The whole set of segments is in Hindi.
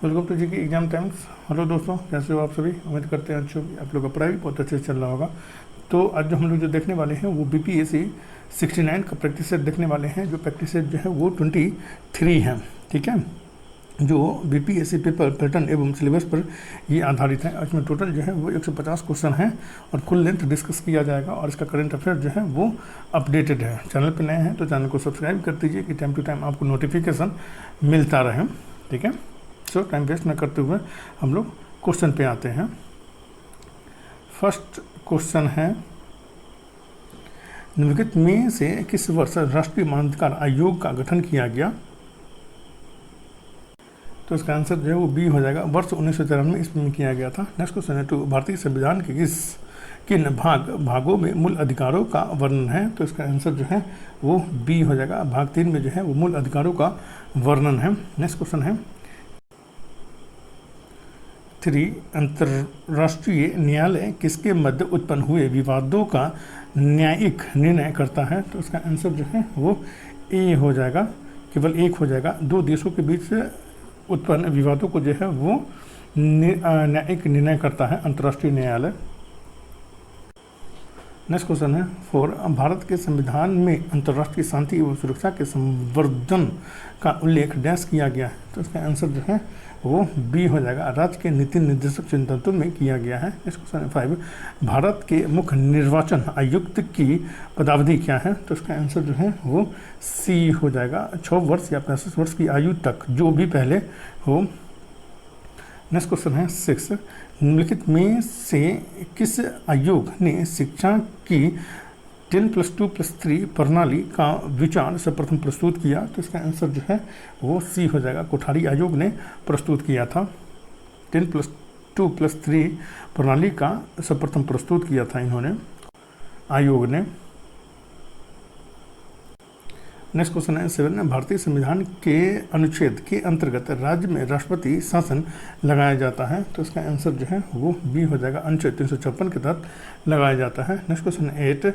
वेलकम टू जी की एग्जाम टाइम्स। हेलो दोस्तों, कैसे हो आप सभी। उम्मीद करते हैं अच्छे होगी। आप लोग का पढ़ाई भी बहुत अच्छे से चल रहा होगा। तो आज जो हम लोग जो देखने वाले हैं वो BPSC 69 का प्रैक्टिस सेट देखने वाले हैं। जो प्रैक्टिस सेट जो है वो 23 है, ठीक है। जो BPSC पेपर पैटर्न एवं सिलेबस पर ये आधारित है। इसमें टोटल जो है वो 150 क्वेश्चन हैं और फुल लेंथ डिस्कस किया जाएगा। और इसका करंट अफेयर जो है वो अपडेटेड है। चैनल पर नए हैं तो चैनल को सब्सक्राइब कर दीजिए कि टाइम टू टाइम आपको नोटिफिकेशन मिलता रहे, ठीक है। सो टाइम वेस्ट न करते हुए हम लोग क्वेश्चन पे आते हैं। फर्स्ट क्वेश्चन है, निम्नलिखित में से किस वर्ष राष्ट्रीय मानवाधिकार आयोग का गठन किया गया। तो इसका आंसर जो है वो बी हो जाएगा। वर्ष 1993 ईस्वी में किया गया था। नेक्स्ट क्वेश्चन है, 2 भारतीय संविधान के किन भागों में मूल अधिकारों का वर्णन है। तो इसका आंसर जो है वो बी हो जाएगा। भाग 3 में जो है वो मूल अधिकारों का वर्णन है। नेक्स्ट क्वेश्चन है, 3 अंतर्राष्ट्रीय न्यायालय किसके मध्य उत्पन्न हुए विवादों का न्यायिक निर्णय करता है। तो इसका आंसर जो है वो ए हो जाएगा। केवल एक हो जाएगा। 2 देशों के बीच से उत्पन्न विवादों को जो है वो न्यायिक निर्णय करता है अंतर्राष्ट्रीय न्यायालय। नेक्स्ट क्वेश्चन है, 4 भारत के संविधान में अंतर्राष्ट्रीय शांति एवं सुरक्षा के संवर्धन का उल्लेख डैश किया गया है। तो इसका आंसर जो है वो बी हो जाएगा। राज्य के नीति निर्देशक सिद्धांतों में किया गया है। नेक्स्ट क्वेश्चन है, 5 भारत के मुख्य निर्वाचन आयुक्त की पदावधि क्या है। तो इसका आंसर जो है वो सी हो जाएगा। 6 वर्ष या 65 वर्ष की आयु तक जो भी पहले हो। नेक्स्ट क्वेश्चन है, 6 निम्नलिखित में से किस आयोग ने शिक्षा की 10+2+3 प्रणाली का विचार सर्वप्रथम प्रस्तुत किया। तो इसका आंसर जो है वो सी हो जाएगा। कोठारी आयोग ने प्रस्तुत किया था। 10+2+3 प्रणाली का सर्वप्रथम प्रस्तुत किया था इन्होंने, आयोग ने। नेक्स्ट क्वेश्चन है, 7 भारतीय संविधान के अनुच्छेद के अंतर्गत राज्य में राष्ट्रपति शासन लगाया जाता है। तो इसका आंसर जो है वो बी हो जाएगा। अनुच्छेद 356 के तहत लगाया जाता है। नेक्स्ट क्वेश्चन 8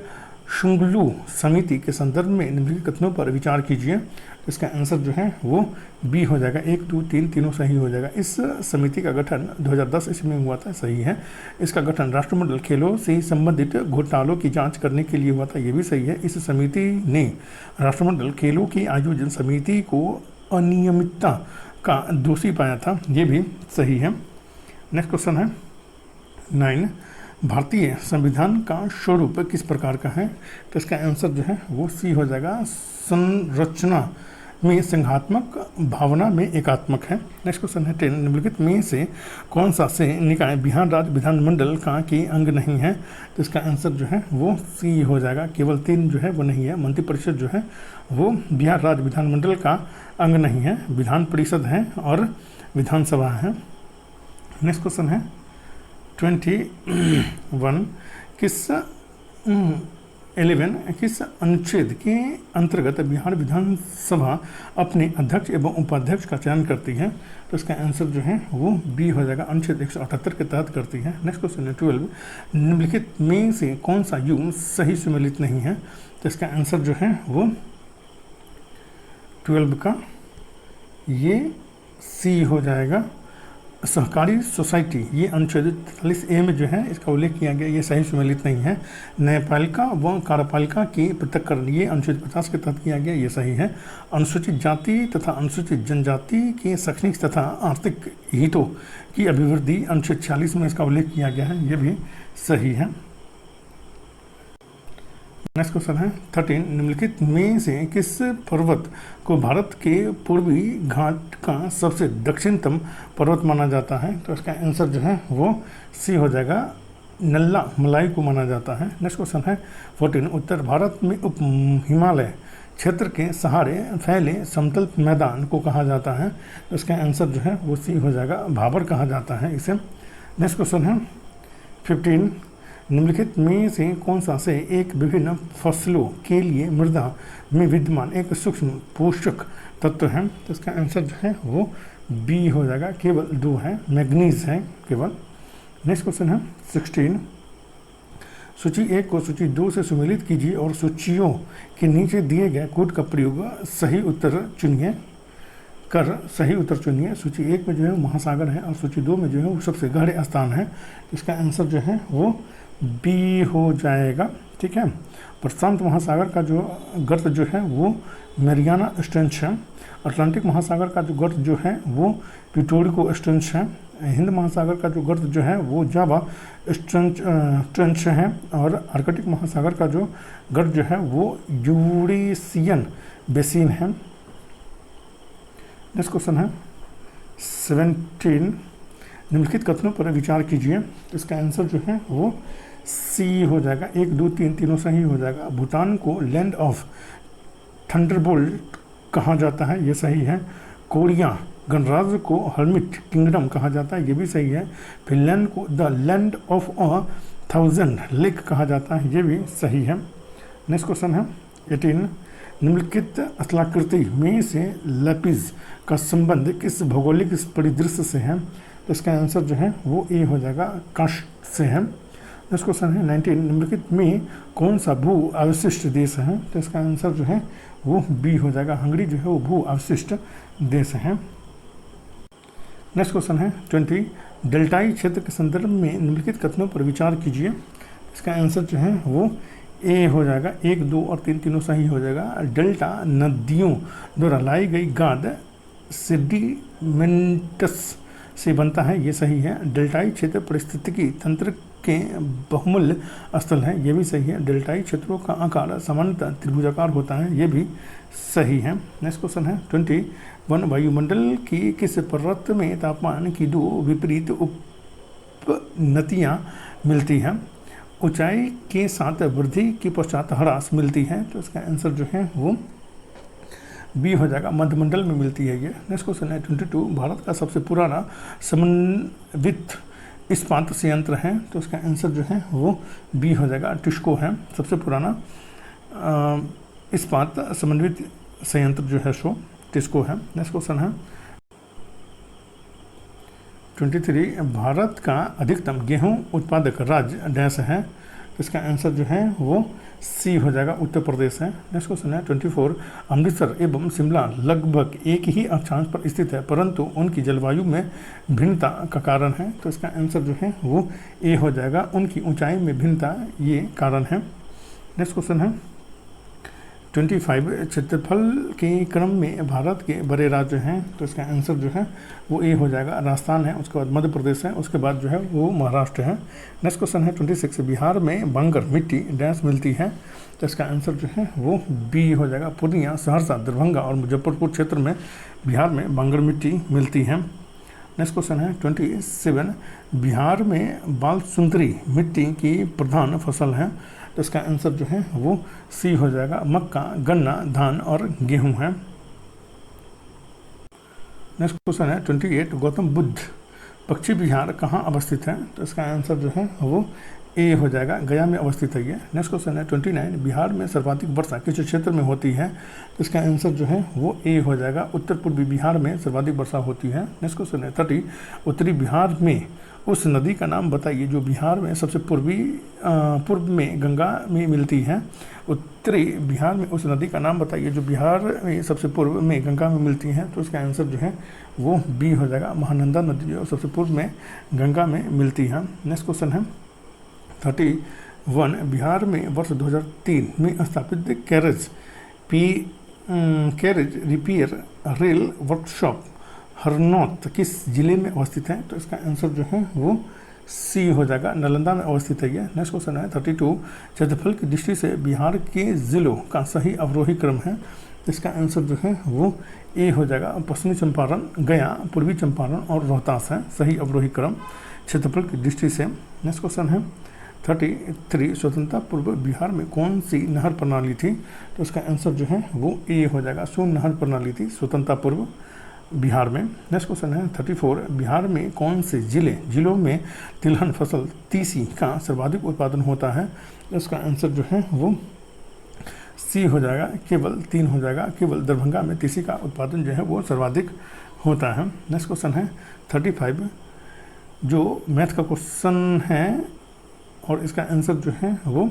शुंगलू समिति के संदर्भ में निम्नलिखित कथनों पर विचार कीजिए। तो इसका आंसर जो है वो बी हो जाएगा। 1, 2, 3 तीनों सही हो जाएगा। इस समिति का गठन 2010 ईस्वी में हुआ था, सही है। इसका गठन राष्ट्रमंडल खेलों से संबंधित घोटालों की जांच करने के लिए हुआ था, ये भी सही है। इस समिति ने राष्ट्रमंडल खेलों की आयोजन समिति को अनियमितता का दोषी पाया था, ये भी सही है। नेक्स्ट क्वेश्चन है 9 भारतीय संविधान का स्वरूप किस प्रकार का है। तो इसका आंसर जो है वो सी हो जाएगा। संरचना में संघात्मक, भावना में एकात्मक है। नेक्स्ट क्वेश्चन है 10 निम्नलिखित में से कौन सा से निकाय बिहार राज्य विधानमंडल का के अंग नहीं है। तो इसका आंसर जो है वो सी हो जाएगा। केवल 3 जो है वो नहीं है। मंत्रिपरिषद जो है वो बिहार राज्य विधानमंडल का अंग नहीं है। विधान परिषद है और विधानसभा है। नेक्स्ट क्वेश्चन है 21 किस अनुच्छेद के अंतर्गत बिहार विधानसभा अपने अध्यक्ष एवं उपाध्यक्ष का चयन करती है। तो इसका आंसर जो है वो बी हो जाएगा। अनुच्छेद 178 के तहत करती है। नेक्स्ट क्वेश्चन है 12 निम्नलिखित में से कौन सा युग सही सुमेलित नहीं है। तो इसका आंसर जो है वो 12 का ये सी हो जाएगा। सहकारी सोसाइटी, ये अनुच्छेद 43A में जो है इसका उल्लेख किया गया, ये सही सुमेलित नहीं है। न्यायपालिका व कार्यपालिका के पृथक्करण, ये अनुच्छेद 50 के तहत किया गया, ये सही है। अनुसूचित जाति तथा अनुसूचित जनजाति के शैक्षणिक तथा आर्थिक हितों की अभिवृद्धि, अनुच्छेद 46 में इसका उल्लेख किया गया है, ये भी सही है। नेक्स्ट क्वेश्चन है 13 निम्नलिखित में से किस पर्वत को भारत के पूर्वी घाट का सबसे दक्षिणतम पर्वत माना जाता है। तो इसका आंसर जो है वो सी हो जाएगा। नल्ला मलाई को माना जाता है। नेक्स्ट क्वेश्चन है 14 उत्तर भारत में उप हिमालय क्षेत्र के सहारे फैले समतल मैदान को कहा जाता है। तो इसका आंसर जो है वो सी हो जाएगा। भाबर कहा जाता है इसे। नेक्स्ट क्वेश्चन है 15 निम्नलिखित में से कौन सा से एक विभिन्न फसलों के लिए मृदा में विद्यमान एक सूक्ष्म पोषक तत्व है। तो इसका आंसर जो है वो बी हो जाएगा। केवल 2 है, मैग्नीज है केवल। नेक्स्ट क्वेश्चन है 16 सूची 1 को सूची 2 से सुमेलित कीजिए और सूचियों के नीचे दिए गए कोड का प्रयोग सही उत्तर चुनिए। कर सही उत्तर चुनिए। सूची 1 में जो है महासागर है और सूची 2 में जो है वो सबसे गहरे स्थान है। इसका आंसर जो है वो बी हो जाएगा। ठीक है, प्रशांत महासागर का जो गर्त जो है वो मैरियाना स्ट्रेंच है। अटलांटिक महासागर का जो गर्त जो है वो पिटोरिको स्ट्रेंच है। हिंद महासागर का जो गर्त जो है वो जावा ट्रेंच है। और आर्कटिक महासागर का जो गर्त जो है वो यूरेशियन बेसिन है। नेक्स्ट क्वेश्चन है 17, निम्नलिखित कथनों पर विचार कीजिए। इसका आंसर जो है वो सी हो जाएगा। 1, 2, 3 तीनों सही हो जाएगा। भूटान को लैंड ऑफ थंडरबोल्ट कहा जाता है, ये सही है। कोरिया गणराज्य को हर्मिट किंगडम कहा जाता है, ये भी सही है। फिनलैंड को द लैंड ऑफ 1000 लेक कहा जाता है, ये भी सही है। नेक्स्ट क्वेश्चन है 18, निम्नलिखित स्थलाकृति में से लेपिस का संबंध किस भौगोलिक परिदृश्य से है? तो इसका आंसर जो है वो ए हो जाएगा, कास्ट से है। नेक्स्ट क्वेश्चन है 19, निम्नलिखित में कौन सा भू अवशिष्ट देश है? तो इसका आंसर जो है वो बी हो जाएगा, हंगरी जो है वो भू अवशिष्ट देश है। नेक्स्ट क्वेश्चन है 20, डेल्टाई क्षेत्र के संदर्भ में निम्नलिखित कथनों पर विचार कीजिए। इसका आंसर जो है वो ए हो जाएगा। 1, 2 और 3 तीनों सही हो जाएगा। डेल्टा नदियों द्वारा लाई गई गाद सेडिमेंटस से बनता है, ये सही है। डेल्टाई क्षेत्र पारिस्थितिकी तंत्र के बहुमूल्य स्थल है, ये भी सही है। डेल्टाई क्षेत्रों का आकार सामान्यतः त्रिभुजाकार होता है, ये भी सही है। नेक्स्ट क्वेश्चन है 21, वायुमंडल की किस परत में तापमान की 2 विपरीत उपनतियाँ मिलती हैं? ऊंचाई के साथ वृद्धि के पश्चात ह्रास मिलती है, तो इसका आंसर जो है वो बी हो जाएगा, मध्यमंडल में मिलती है ये। नेक्स्ट क्वेश्चन है 22, भारत का सबसे पुराना समन्वित इस्पात संयंत्र है, तो इसका आंसर जो है वो बी हो जाएगा, टिस्को है सबसे पुराना इस्पात समन्वित संयंत्र जो है सो टिस्को है। नेक्स्ट क्वेश्चन है 23, भारत का अधिकतम गेहूं उत्पादक राज्य डैश है, तो इसका आंसर जो है वो सी हो जाएगा, उत्तर प्रदेश है। नेक्स्ट क्वेश्चन है 24, अमृतसर एवं शिमला लगभग एक ही अक्षांश पर स्थित है परंतु उनकी जलवायु में भिन्नता का कारण है, तो इसका आंसर जो है वो ए हो जाएगा, उनकी ऊंचाई में भिन्नता ये कारण है। नेक्स्ट क्वेश्चन है 25, क्षेत्रफल के क्रम में भारत के बड़े राज्य हैं, तो इसका आंसर जो है वो ए हो जाएगा, राजस्थान है, उसके बाद मध्य प्रदेश है, उसके बाद जो है वो महाराष्ट्र है। नेक्स्ट क्वेश्चन है 26, बिहार में बांगर मिट्टी डैश मिलती है, तो इसका आंसर जो है वो बी हो जाएगा, पूर्णिया सहरसा दरभंगा और मुजफ्फरपुर क्षेत्र में बिहार में बांगर मिट्टी मिलती है। नेक्स्ट क्वेश्चन है 27, बिहार में बालसुंदरी मिट्टी की प्रधान फसल है, तो इसका आंसर जो है वो सी हो जाएगा, मक्का गन्ना धान और गेहूं है। नेक्स्ट क्वेश्चन है 28, गौतम बुद्ध पक्षी विहार कहाँ अवस्थित है, तो इसका आंसर जो है वो ए हो जाएगा, गया में अवस्थित है ये। नेक्स्ट क्वेश्चन है 29, बिहार में सर्वाधिक वर्षा किस क्षेत्र में होती है, तो इसका आंसर जो है वो ए हो जाएगा, उत्तर पूर्वी बिहार में सर्वाधिक वर्षा होती है। नेक्स्ट क्वेश्चन है 30, उत्तरी बिहार में उस नदी का नाम बताइए जो बिहार में सबसे पूर्व में गंगा में मिलती है। उत्तरी बिहार में उस नदी का नाम बताइए जो बिहार में सबसे पूर्व में गंगा में मिलती है, तो इसका आंसर जो है वो बी हो जाएगा, महानंदा नदी जो सबसे पूर्व में गंगा में मिलती है। नेक्स्ट क्वेश्चन है 31, बिहार में वर्ष 2003 में स्थापित carriage repair rail workshop Harnaut किस जिले में अवस्थित है, तो इसका आंसर जो है वो सी हो जाएगा, नालंदा में अवस्थित है ये। नेक्स्ट क्वेश्चन है 32, क्षेत्रफल की दृष्टि से बिहार के जिलों का सही अवरोही क्रम है, तो इसका आंसर जो है वो ए हो जाएगा, पश्चिमी चंपारण गया पूर्वी चंपारण और रोहतास है सही अवरोही क्रम क्षेत्रफल की दृष्टि से। नेक्स्ट क्वेश्चन है 33, स्वतंत्रता पूर्व बिहार में कौन सी नहर प्रणाली थी, तो इसका आंसर जो है वो ए हो जाएगा, सोन नहर प्रणाली थी स्वतंत्रता पूर्व बिहार में। नेक्स्ट क्वेश्चन है 34, बिहार में कौन से जिलों में तिलहन फसल तीसी का सर्वाधिक उत्पादन होता है, इसका आंसर जो है वो सी हो जाएगा, केवल 3 हो जाएगा, केवल दरभंगा में तीसी का उत्पादन जो है वो सर्वाधिक होता है। नेक्स्ट क्वेश्चन है 35, जो मैथ का क्वेश्चन है और इसका आंसर जो है वो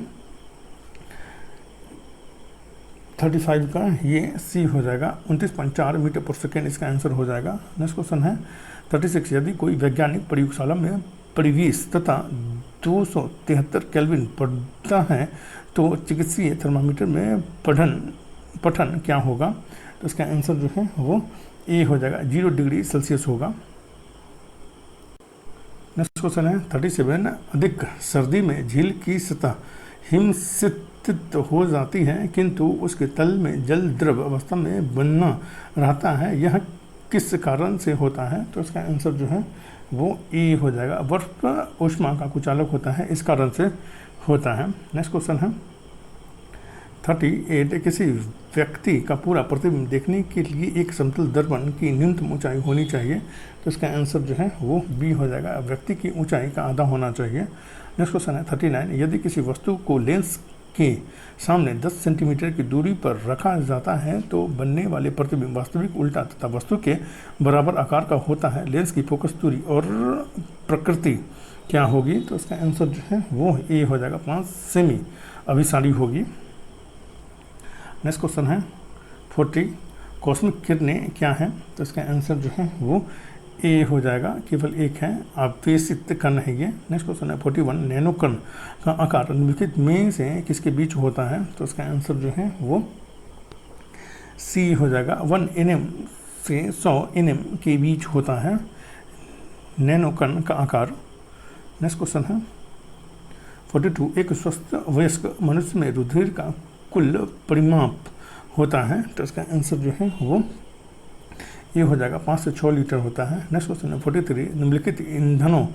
35 का ये सी हो जाएगा, 29.4 मीटर पर सेकेंड इसका आंसर हो जाएगा। नेक्स्ट क्वेश्चन है 36, यदि कोई वैज्ञानिक प्रयोगशाला में परिवेश तथा 273 केल्विन पढ़ता है तो चिकित्सीय थर्मामीटर में पठन क्या होगा? तो इसका आंसर जो है वो ए हो जाएगा, 0 डिग्री सेल्सियस होगा। नेक्स्ट क्वेश्चन है 37, अधिक सर्दी में झील की सतह हिमसित हो जाती है किंतु उसके तल में जल द्रव अवस्था में बना रहता है, यह किस कारण से होता है? तो इसका आंसर जो है वो ए हो जाएगा, बर्फ ऊष्मा का कुचालक होता है, इस कारण से होता है। नेक्स्ट क्वेश्चन है 38, किसी व्यक्ति का पूरा प्रतिबिंब देखने के लिए एक समतल दर्पण की न्यूनतम ऊंचाई होनी चाहिए, तो इसका आंसर जो है वो बी हो जाएगा, व्यक्ति की ऊंचाई का आधा होना चाहिए। नेक्स्ट क्वेश्चन है 39, यदि किसी वस्तु को लेंस के सामने 10 सेंटीमीटर की दूरी पर रखा जाता है तो बनने वाले प्रतिबिंब वास्तविक, उल्टा तथा वस्तु के बराबर आकार का होता है, लेंस की फोकस दूरी और प्रकृति क्या होगी? तो इसका आंसर जो है वो ए हो जाएगा, 5 सेमी अभिसारी होगी। नेक्स्ट क्वेश्चन है 40, कॉस्मिक किरणें क्या हैं? तो इसका आंसर जो है वो ए हो जाएगा, केवल एक है, आवेशित कण है ये। नेक्स्ट क्वेश्चन है 41, नैनो कण का आकार निम्नलिखित में से किसके बीच होता है? तो इसका आंसर जो है वो सी हो जाएगा, 1 nm से 100 nm के बीच होता है नैनो कण का आकार। नेक्स्ट क्वेश्चन है 42, एक स्वस्थ वयस्क मनुष्य में रुधिर का कुल परिमाप होता है, तो इसका आंसर जो है वो ये हो जाएगा, 5 से 6 लीटर होता है। नेक्स्ट क्वेश्चन है 43, निम्नलिखित ईंधनों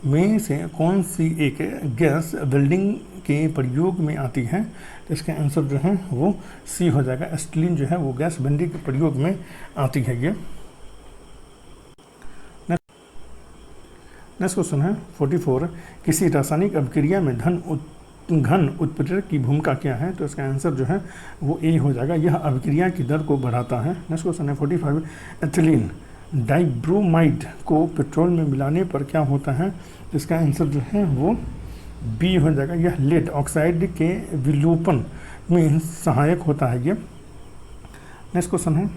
में से कौन सी एक गैस वेल्डिंग के प्रयोग में आती है? तो इसका आंसर जो है वो सी हो जाएगा, एसिटिलीन जो है वो गैस वेल्डिंग के प्रयोग में आती है ये। नेक्स्ट क्वेश्चन है 44, किसी रासायनिक अभिक्रिया में घन उत्प्रेरक की भूमिका क्या है? तो इसका आंसर जो है वो ए हो जाएगा, यह अभिक्रिया की दर को बढ़ाता है। नेक्स्ट क्वेश्चन है 45, एथिलीन डाइब्रोमाइड को पेट्रोल में मिलाने पर क्या होता है? इसका आंसर जो है वो बी हो जाएगा, यह लेड ऑक्साइड के विलोपन में सहायक होता है ये। नेक्स्ट क्वेश्चन है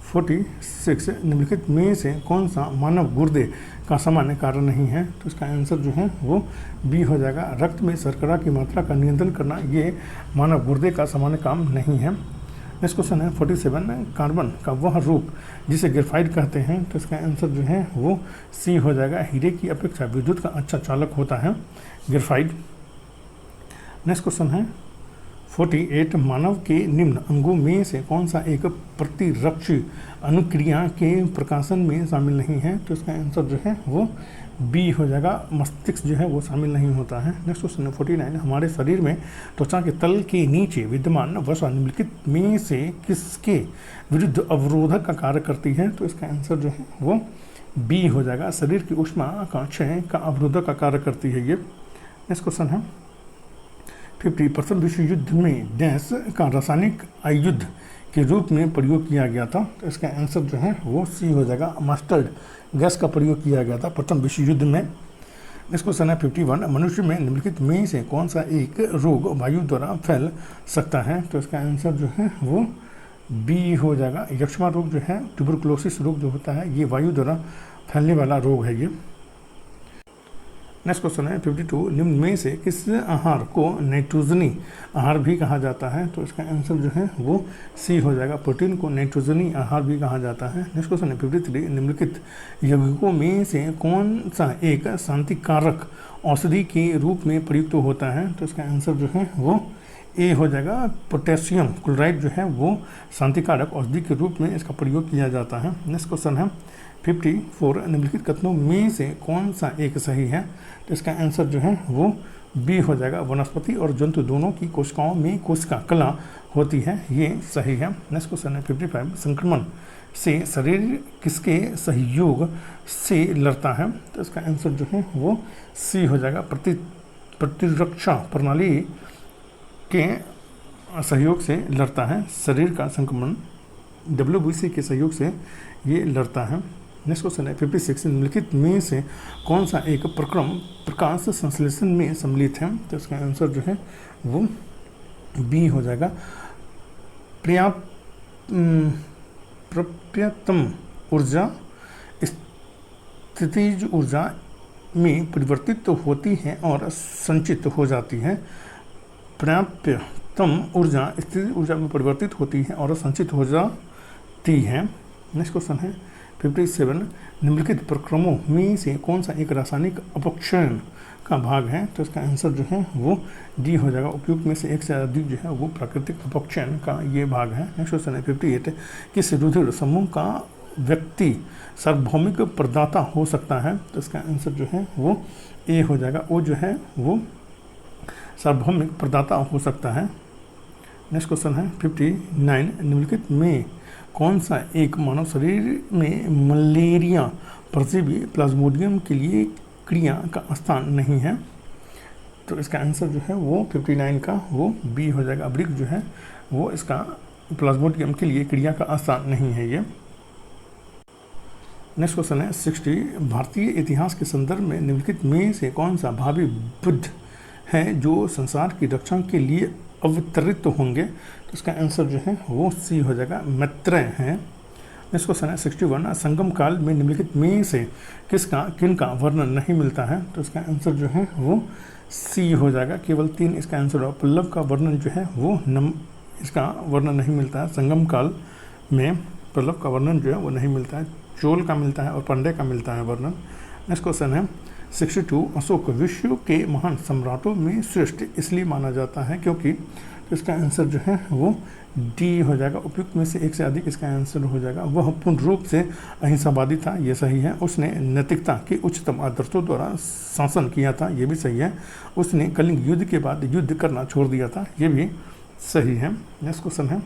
46, निम्नलिखित में से कौन सा मानव गुर्दे का सामान्य कार्य नहीं है? तो इसका आंसर जो है वो बी हो जाएगा, रक्त में शर्करा की मात्रा का नियंत्रण करना ये मानव गुर्दे का सामान्य काम नहीं है। नेक्स्ट क्वेश्चन है 47, कार्बन का वह रूप जिसे ग्रेफाइट कहते हैं, तो इसका आंसर जो है वो सी हो जाएगा, हीरे की अपेक्षा विद्युत का अच्छा चालक होता है ग्रेफाइट। नेक्स्ट क्वेश्चन है 48, मानव के निम्न अंगों में से कौन सा एक प्रतिरक्षी अनुक्रिया के प्रकाशन में शामिल नहीं है? तो इसका आंसर जो है वो बी हो जाएगा, मस्तिष्क जो है वो शामिल नहीं होता है। नेक्स्ट क्वेश्चन है 49, हमारे शरीर में त्वचा के तल के नीचे विद्यमान वसा निम्नलिखित में से किसके विरुद्ध अवरोधक का कार्य करती है? तो इसका आंसर जो है वो बी हो जाएगा, शरीर की ऊष्मा का क्षय का अवरोधक का कार्य करती है ये। नेक्स्ट क्वेश्चन है 50, प्रथम विश्व युद्ध में डैश का रासायनिक आयुध के रूप में प्रयोग किया गया था? तो इसका आंसर जो है वो सी हो जाएगा, मस्टर्ड गैस का प्रयोग किया गया था प्रथम विश्व युद्ध में। नेक्स्ट क्वेश्चन है 51, मनुष्य में निम्नलिखित में से कौन सा एक रोग वायु द्वारा फैल सकता है? तो इसका आंसर जो है वो बी हो जाएगा, यक्ष्मा रोग जो है, ट्यूबरकुलोसिस रोग जो होता है ये वायु द्वारा फैलने वाला रोग है ये। नेक्स्ट क्वेश्चन है 52, निम्न में से किस आहार को नाइट्रोजनी आहार भी कहा जाता है? तो इसका आंसर जो है वो सी हो जाएगा, प्रोटीन को नाइट्रोजनी आहार भी कहा जाता है। नेक्स्ट क्वेश्चन है 53, निम्नलिखित यौगिकों में से कौन सा एक शांतिकारक औषधि के रूप में प्रयुक्त होता है? तो इसका आंसर जो है वो ए हो जाएगा, पोटेशियम क्लोराइड जो है वो शांतिकारक औषधि के रूप में इसका प्रयोग किया जाता है। नेक्स्ट क्वेश्चन है 54, निम्नलिखित कथनों में से कौन सा एक सही है? तो इसका आंसर जो है वो बी हो जाएगा, वनस्पति और जंतु दोनों की कोशिकाओं में कोशिका कला होती है, ये सही है। नेक्स्ट क्वेश्चन है 55, संक्रमण से शरीर किसके सहयोग से लड़ता है? तो इसका आंसर जो है वो सी हो जाएगा, प्रतिरक्षा प्रणाली के सहयोग से लड़ता है शरीर का संक्रमण, WBC के सहयोग से ये लड़ता है। नेक्स्ट क्वेश्चन है 56, निम्नलिखित में से कौन सा एक प्रक्रम प्रकाश संश्लेषण में सम्मिलित है? तो इसका आंसर जो है वो बी हो जाएगा, प्रप्यतम ऊर्जा स्थितिज ऊर्जा में परिवर्तित होती हैं और संचित हो जाती हैं। पर्याप्तम ऊर्जा स्थितिज ऊर्जा में परिवर्तित होती है और संचित हो जाती है। नेक्स्ट क्वेश्चन है 57, निम्नलिखित प्रक्रमों में से कौन सा एक रासायनिक अपक्षयन का भाग है? तो इसका आंसर जो है वो डी हो जाएगा। उपयुक्त में से एक से अधिक जो है वो प्राकृतिक अपक्षयन का ये भाग है। नेक्स्ट क्वेश्चन है 58, किस रुधिर समूह का व्यक्ति सार्वभौमिक प्रदाता हो सकता है? तो इसका आंसर जो है वो ए हो जाएगा। वो जो है वो सार्वभौमिक प्रदाता हो सकता है। नेक्स्ट क्वेश्चन है 59, निम्नलिखित में कौन सा एक मानव शरीर में मलेरिया परजीवी प्लाज्मोडियम के लिए क्रिया का स्थान नहीं है? तो इसका आंसर जो है वो 59 का वो बी हो जाएगा। अब्रिक जो है वो इसका प्लाज्मोडियम के लिए क्रिया का स्थान नहीं है ये। नेक्स्ट क्वेश्चन है 60, भारतीय इतिहास के संदर्भ में निम्नलिखित में से कौन सा भावी बुद्ध है जो संसार की रक्षा के लिए अवतरित होंगे? तो इसका आंसर जो है वो सी हो जाएगा, मैत्रेय है। नेक्स्ट क्वेश्चन है 61, संगम काल में निम्नलिखित में से किन का वर्णन नहीं मिलता है? तो इसका आंसर जो है वो सी हो जाएगा। केवल 3 इसका आंसर होगा। पल्लव का वर्णन जो है वो इसका वर्णन नहीं मिलता है। संगम काल में पल्लव का वर्णन जो है वो नहीं मिलता है। चोल का मिलता है और पांड्य का मिलता है वर्णन। नेक्स्ट क्वेश्चन है 62, अशोक विश्व के महान सम्राटों में श्रेष्ठ इसलिए माना जाता है क्योंकि? तो इसका आंसर जो है वो डी हो जाएगा। उपयुक्त में से एक से अधिक इसका आंसर हो जाएगा। वह पूर्ण रूप से अहिंसावादी था, ये सही है। उसने नैतिकता के उच्चतम आदर्शों द्वारा शासन किया था, ये भी सही है। उसने कलिंग युद्ध के बाद युद्ध करना छोड़ दिया था, ये भी सही है। नेक्स्ट क्वेश्चन है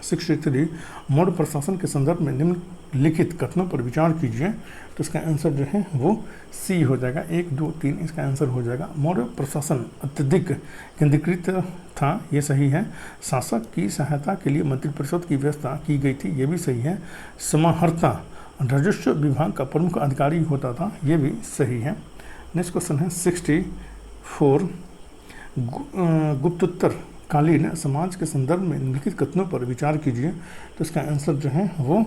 63, मौर्य प्रशासन के संदर्भ में निम्नलिखित कथनों पर विचार कीजिए। तो इसका आंसर जो है वो सी हो जाएगा। 1, 2, 3 इसका आंसर हो जाएगा। मौर्य प्रशासन अत्यधिक केंद्रीकृत था, ये सही है। शासक की सहायता के लिए मंत्रिपरिषद की व्यवस्था की गई थी, ये भी सही है। समाहर्ता राजस्व विभाग का प्रमुख अधिकारी होता था, ये भी सही है। नेक्स्ट क्वेश्चन है 64, गुप्तोत्तर कालीन समाज के संदर्भ में निम्नलिखित कथनों पर विचार कीजिए। तो इसका आंसर जो है वो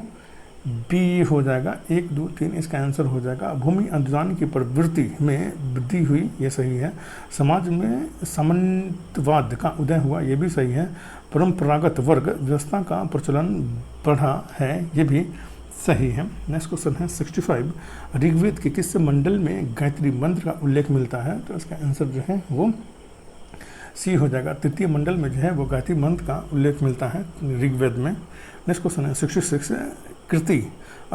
बी हो जाएगा। 1, 2, 3 इसका आंसर हो जाएगा। भूमि अधिग्रहण की प्रवृत्ति में वृद्धि हुई, ये सही है। समाज में सामंतवाद का उदय हुआ, ये भी सही है। परंपरागत वर्ग व्यवस्था का प्रचलन बढ़ा है, ये भी सही है। नेक्स्ट क्वेश्चन है 65, ऋग्वेद के किस मंडल में गायत्री मंत्र का उल्लेख मिलता है? तो इसका आंसर जो है वो सी हो जाएगा। तृतीय मंडल में जो है वो गायत्री मंत्र का उल्लेख मिलता है ऋग्वेद में। नेक्स्ट क्वेश्चन है 66, कृति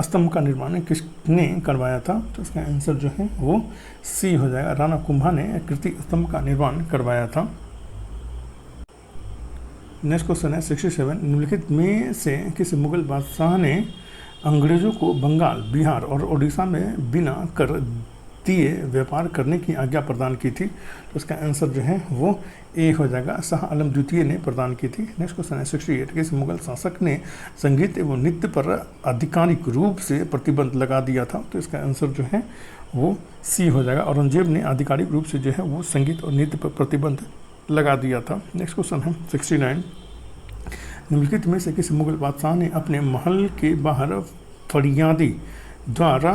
स्तंभ का निर्माण किसने करवाया था? तो इसका आंसर जो है वो सी हो जाएगा। राणा कुंभा ने कृति स्तंभ का निर्माण करवाया था। नेक्स्ट क्वेश्चन है 67, निम्नलिखित में से किस मुगल बादशाह ने अंग्रेजों को बंगाल, बिहार और उड़ीसा में बिना कर दिए व्यापार करने की आज्ञा प्रदान की थी? तो इसका आंसर जो है वो ए हो जाएगा। शाह आलम द्वितीय ने प्रदान की थी। नेक्स्ट क्वेश्चन है 68, किस मुगल शासक ने संगीत एवं नृत्य पर आधिकारिक रूप से प्रतिबंध लगा दिया था? तो इसका आंसर जो है वो सी हो जाएगा। औरंगजेब ने आधिकारिक रूप से जो है वो संगीत और नृत्य पर प्रतिबंध लगा दिया था। नेक्स्ट क्वेश्चन है 69, निम्नलिखित में से किस मुगल बादशाह ने अपने महल के बाहर फरियादी द्वारा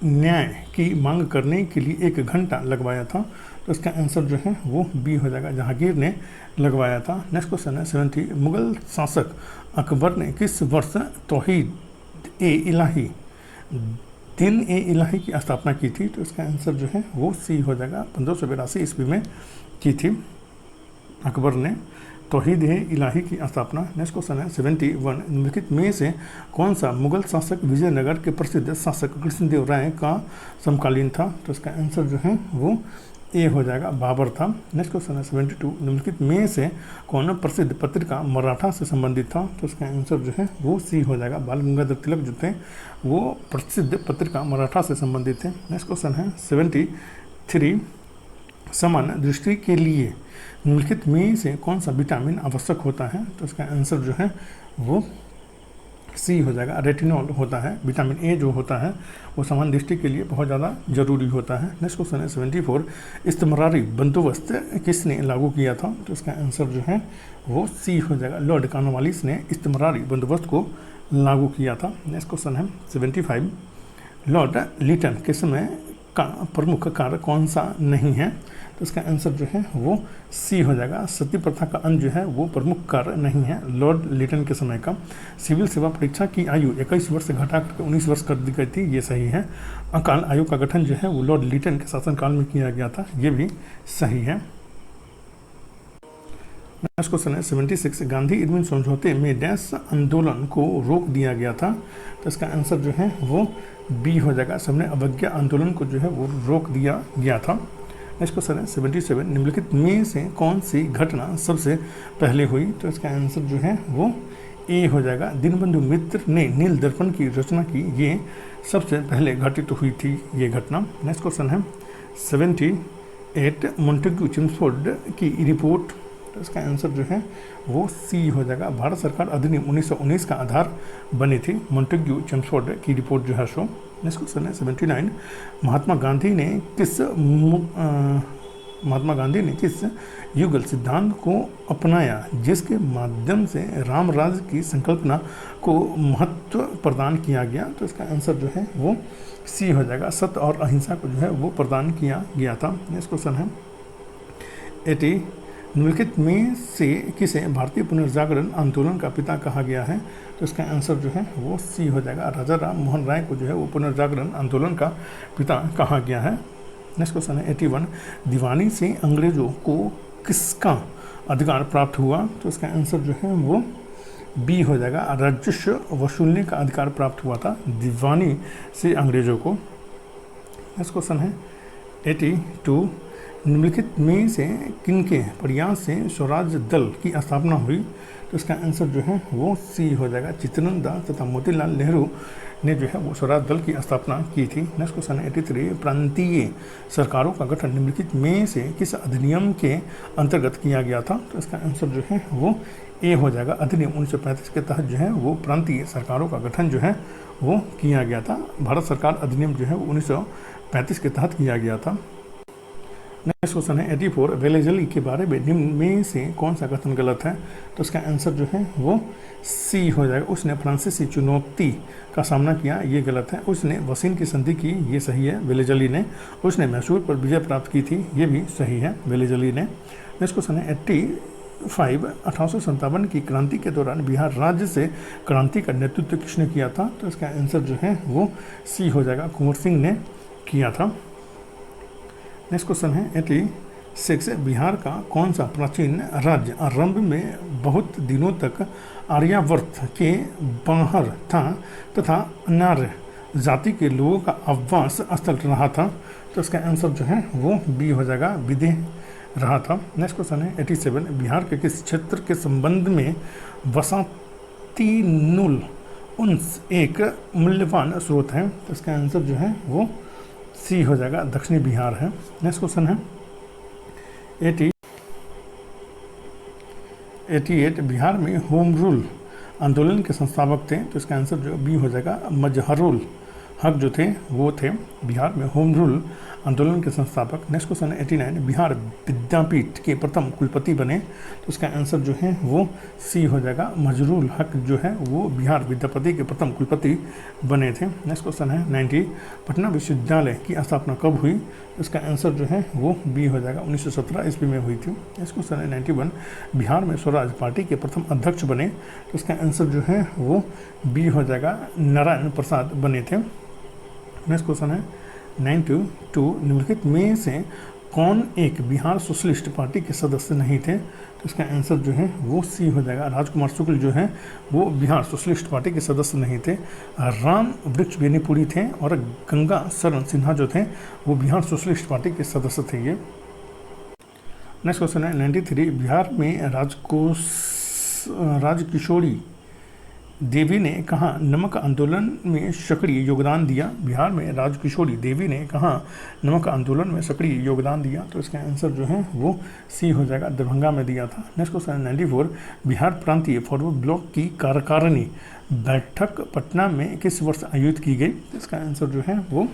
न्याय की मांग करने के लिए 1 घंटा लगवाया था? तो इसका आंसर जो है वो बी हो जाएगा। जहांगीर ने लगवाया था। नेक्स्ट क्वेश्चन है 70, मुगल शासक अकबर ने किस वर्ष तौहीद-ए-इलाही दिन-ए-इलाही की स्थापना की थी? तो इसका आंसर जो है वो सी हो जाएगा। 1582 ईस्वी में की थी अकबर ने तौहीद-ए-इलाही की स्थापना। नेक्स्ट क्वेश्चन है 71, निम्नलिखित में से कौन सा मुगल शासक विजयनगर के प्रसिद्ध शासक कृष्णदेव राय का समकालीन था? तो इसका आंसर जो है वो ए हो जाएगा, बाबर था। नेक्स्ट क्वेश्चन है 72, निम्नलिखित में से कौन प्रसिद्ध पत्रिका मराठा से संबंधित था? तो इसका आंसर जो है वो सी हो जाएगा। बाल गंगाधर तिलक जो थे वो प्रसिद्ध पत्रिका मराठा से संबंधित थे। नेक्स्ट क्वेश्चन है 73, सामान्य दृष्टि के लिए निम्नलिखित में से कौन सा विटामिन आवश्यक होता है? तो इसका आंसर जो है वो सी हो जाएगा रेटिनॉल होता है। विटामिन ए जो होता है वो सामान्य दृष्टि के लिए बहुत ज़्यादा जरूरी होता है। नेक्स्ट क्वेश्चन है 74, इस्तेमरारी बंदोबस्त किसने लागू किया था? तो इसका आंसर जो है वो सी हो जाएगा, लॉर्ड कॉर्नवालिस ने इस्तेमरारी बंदोबस्त को लागू किया था। नेक्स्ट क्वेश्चन है 75, लॉर्ड लिटन के समय का प्रमुख कार्य कौन सा नहीं है? तो इसका आंसर जो है वो सी हो जाएगा, सती प्रथा का अंत जो है वो प्रमुख कार्य नहीं है लॉर्ड लिटन के समय का। सिविल सेवा परीक्षा की आयु 21 वर्ष से घटा करके 19 वर्ष कर दी गई थी, ये सही है। अकाल आयोग का गठन जो है वो लॉर्ड लिटन के शासनकाल में किया गया था, ये भी सही है। नेक्स्ट क्वेश्चन है 76, गांधी इरविन समझौते में डैश आंदोलन को रोक दिया गया था? तो इसका आंसर जो है वो बी हो जाएगा, सबने अवज्ञा आंदोलन को जो है वो रोक दिया गया था। नेक्स्ट क्वेश्चन है 77, निम्नलिखित में से कौन सी घटना सबसे पहले हुई? तो इसका आंसर जो है वो ए हो जाएगा, दीनबंधु मित्र ने नील दर्पण की रचना की, ये सबसे पहले घटित हुई थी ये घटना। नेक्स्ट क्वेश्चन है 78, मोंटेग्यू चेम्सफोर्ड की रिपोर्ट? तो इसका आंसर जो है वो सी हो जाएगा, भारत सरकार अधिनियम 1919 का आधार बनी थी मोंटेग्यू चेम्सफोर्ड की रिपोर्ट जो है सो। नेक्स्ट क्वेश्चन है 79, महात्मा गांधी ने किस युगल सिद्धांत को अपनाया जिसके माध्यम से राम राज्य की संकल्पना को महत्व प्रदान किया गया? तो इसका आंसर जो है वो सी हो जाएगा, सत्य और अहिंसा को जो है वो प्रदान किया गया था। नेक्स्ट क्वेश्चन है 80, निम्नलिखित में से किसे भारतीय पुनर्जागरण आंदोलन का पिता कहा गया है? तो इसका आंसर जो है वो सी हो जाएगा, राजा राम मोहन राय को जो है वो पुनर्जागरण आंदोलन का पिता कहा गया है। नेक्स्ट क्वेश्चन है 81, दीवानी से अंग्रेजों को किसका अधिकार प्राप्त हुआ? तो इसका आंसर जो है वो बी हो जाएगा, राजस्व वसूलने का अधिकार प्राप्त हुआ था दीवानी से अंग्रेजों को। नेक्स्ट क्वेश्चन है 82, निम्नलिखित में से किनके प्रयास से स्वराज दल की स्थापना हुई? तो इसका आंसर जो है वो सी हो जाएगा, चित्तरंजन दास तथा मोतीलाल नेहरू ने जो है वो स्वराज दल की स्थापना की थी। नेक्स्ट क्वेश्चन है 83, प्रांतीय सरकारों का गठन निम्नलिखित में से किस अधिनियम के अंतर्गत किया गया था? तो इसका आंसर जो है वो ए हो जाएगा, अधिनियम 1935 के तहत जो है वो प्रांतीय सरकारों का गठन जो है वो किया गया था। भारत सरकार अधिनियम जो है वो 1935 के तहत किया गया था। नेक्स्ट क्वेश्चन है 84, वेलेजली के बारे में निम्न में से कौन सा कथन गलत है? तो इसका आंसर जो है वो सी हो जाएगा, उसने फ्रांसीसी चुनौती का सामना किया, ये गलत है। उसने वसीन की संधि की, ये सही है वेलेजली ने। उसने मैसूर पर विजय प्राप्त की थी, ये भी सही है वेलेजली ने। नेक्स्ट क्वेश्चन है 85, 1857 की क्रांति के दौरान बिहार राज्य से क्रांति का नेतृत्व किसने किया था? तो इसका आंसर जो है वो सी हो जाएगा, कुंवर सिंह ने किया था। नेक्स्ट क्वेश्चन है 86, बिहार का कौन सा प्राचीन राज्य आरंभ में बहुत दिनों तक आर्यावर्त के बाहर था तथा नार्य जाति के लोगों का आवास स्थल रहा था? तो इसका आंसर जो है वो बी हो जाएगा, विदेह रहा था। नेक्स्ट क्वेश्चन है 87, बिहार के किस क्षेत्र के संबंध में वसाती नूल उन्स एक मूल्यवान स्रोत है? तो इसका आंसर जो है वो सी हो जाएगा, दक्षिणी बिहार है। नेक्स्ट क्वेश्चन है 88, बिहार में होम रूल आंदोलन के संस्थापक थे? तो इसका आंसर जो बी हो जाएगा, मजहरुल हक जो थे वो थे बिहार में होम रूल आंदोलन के संस्थापक। नेक्स्ट क्वेश्चन है 89, बिहार विद्यापीठ के प्रथम कुलपति बने? तो इसका आंसर जो है वो सी हो जाएगा, मजरूल हक जो है वो बिहार विद्यापति के प्रथम कुलपति बने थे। नेक्स्ट क्वेश्चन है 90, पटना विश्वविद्यालय की स्थापना कब हुई? तो इसका आंसर जो है वो बी हो जाएगा, 1917 ईस्वी में हुई थी। नेक्स्ट क्वेश्चन है 91, बिहार में स्वराज पार्टी के प्रथम अध्यक्ष बने? तो इसका आंसर जो है वो बी हो जाएगा, नारायण प्रसाद बने थे। नेक्स्ट क्वेश्चन है 92, निम्नलिखित में से कौन एक बिहार सोशलिस्ट पार्टी के सदस्य नहीं थे? तो इसका आंसर जो है वो सी हो जाएगा, राजकुमार शुक्ल जो है वो बिहार सोशलिस्ट पार्टी के सदस्य नहीं थे। राम वृक्ष बेनीपुरी थे और गंगा शरण सिन्हा जो थे वो बिहार सोशलिस्ट पार्टी के सदस्य थे ये। नेक्स्ट क्वेश्चन है 93, बिहार में राजकिशोरी देवी ने कहाँ नमक आंदोलन में सक्रिय योगदान दिया? बिहार में राजकिशोरी देवी ने कहाँ नमक आंदोलन में सक्रिय योगदान दिया? तो इसका आंसर जो है वो सी हो जाएगा, दरभंगा में दिया था। नेक्स्ट क्वेश्चन 94, बिहार प्रांतीय फॉरवर्ड ब्लॉक की कार्यकारिणी बैठक पटना में किस वर्ष आयोजित की गई? इसका आंसर जो है वो